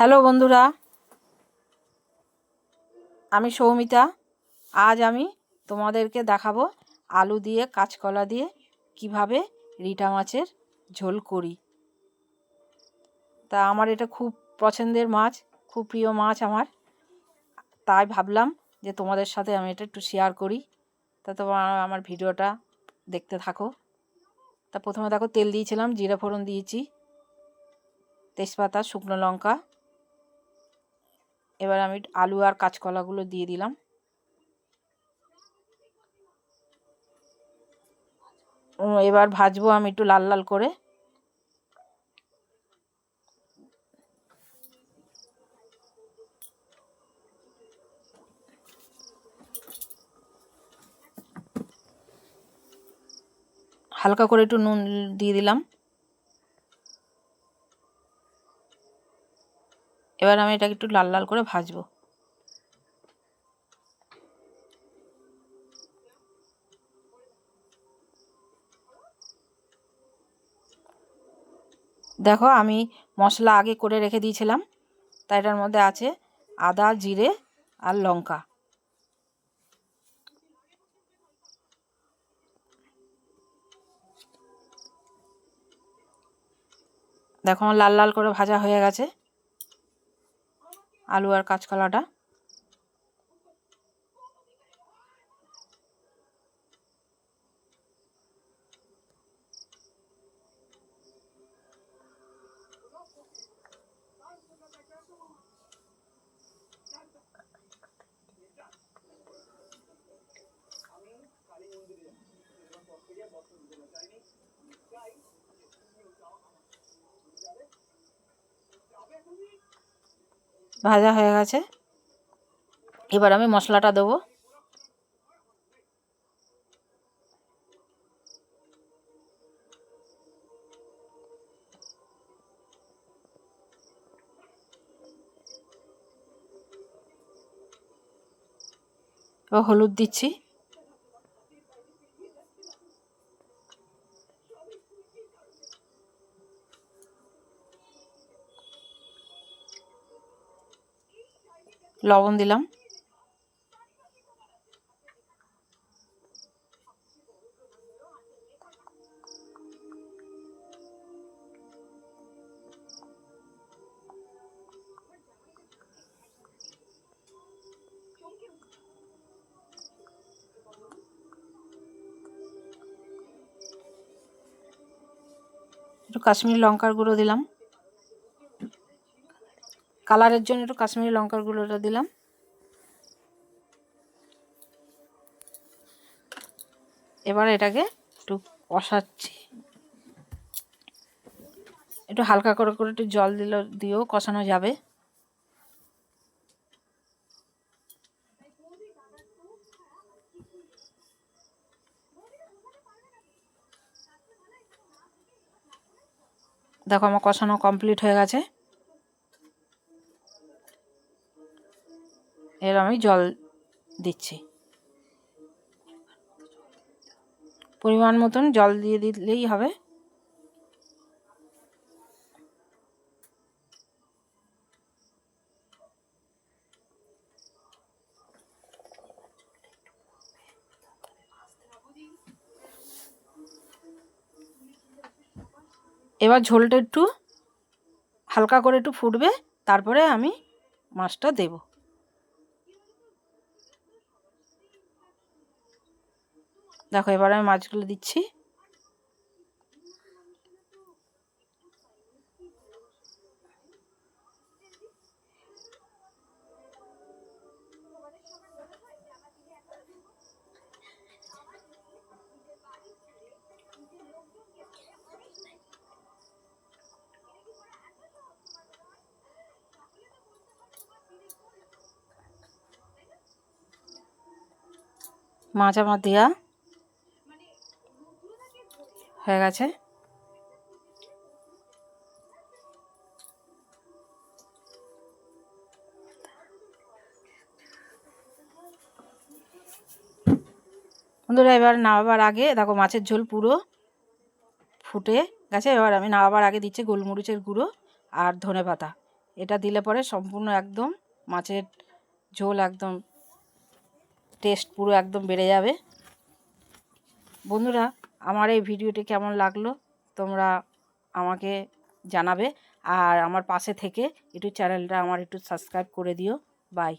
Hello বন্ধুরা, আমি সৌমিতা। আজ আমি তোমাদেরকে দেখাবো আলু দিয়ে কাঁচকলা দিয়ে কিভাবে রিঠা মাছের ঝোল করি। তা আমার এটা খুব পছন্দের মাছ, খুব প্রিয় মাছ আমার। তাই ভাবলাম যে তোমাদের সাথে আমি এটা একটু শেয়ার করি। তা তোমার আমার ভিডিওটা দেখতে থাকো। তা প্রথমে দেখো, তেল দিয়েছিলাম, জিরা ফোড়ন দিয়েছি, তেজপাতা, শুকনো লঙ্কা। এবার আমি আলু আর কাঁচকলাগুলো দিয়ে দিলাম। এবার ভাজবো আমি একটু লাল লাল করে। হালকা করে একটু নুন দিয়ে দিলাম। এবার আমি এটাকে একটু লাল লাল করে ভাজবো। দেখো, আমি মশলা আগে করে রেখে দিয়েছিলাম। তাই এটার মধ্যে আছে আদা, জিরে আর লঙ্কা। দেখো, আমার লাল লাল করে ভাজা হয়ে গেছে আলু আর কাঁচকলাটা। ভাজা হয়ে গেছে। এবার আমি মশলাটা দেবো। এবার হলুদ দিচ্ছি। লবণ দিলাম। একটু কাশ্মীরি লঙ্কার গুঁড়ো দিলাম, কালারের জন্য একটু কাশ্মীরি লঙ্কার গুঁড়োটা দিলাম। এবার এটাকে একটু কষাচ্ছি। একটু হালকা করে করে একটু জল দিয়েও কষানো যাবে। দেখো, আমার কষানো কমপ্লিট হয়ে গেছে। এর আমি জল দিচ্ছি, পরিমাণ মতন জল দিয়ে দিলেই হবে। এবার ঝোলটা একটু হালকা করে একটু ফুটবে, তারপরে আমি মাছটা দেব। দেখো, এবার আমি মাছগুলো দিচ্ছি। মাছ আমার দেওয়া হয়ে গেছে। বন্ধুরা, এবার নামাবার আগে দেখো মাছের ঝোল পুরো ফুটে গেছে। এবার আমি নামাবার আগে দিচ্ছি গোলমরিচের গুঁড়ো আর ধনেপাতা। এটা দিলে পরে সম্পূর্ণ একদম মাছের ঝোল একদম টেস্ট পুরো একদম বেড়ে যাবে। বন্ধুরা, আমার এই ভিডিওটি কেমন লাগলো তোমরা আমাকে জানাবে, আর আমার পাশে থেকে একটু চ্যানেলটা আমার একটু সাবস্ক্রাইব করে দিও। বাই।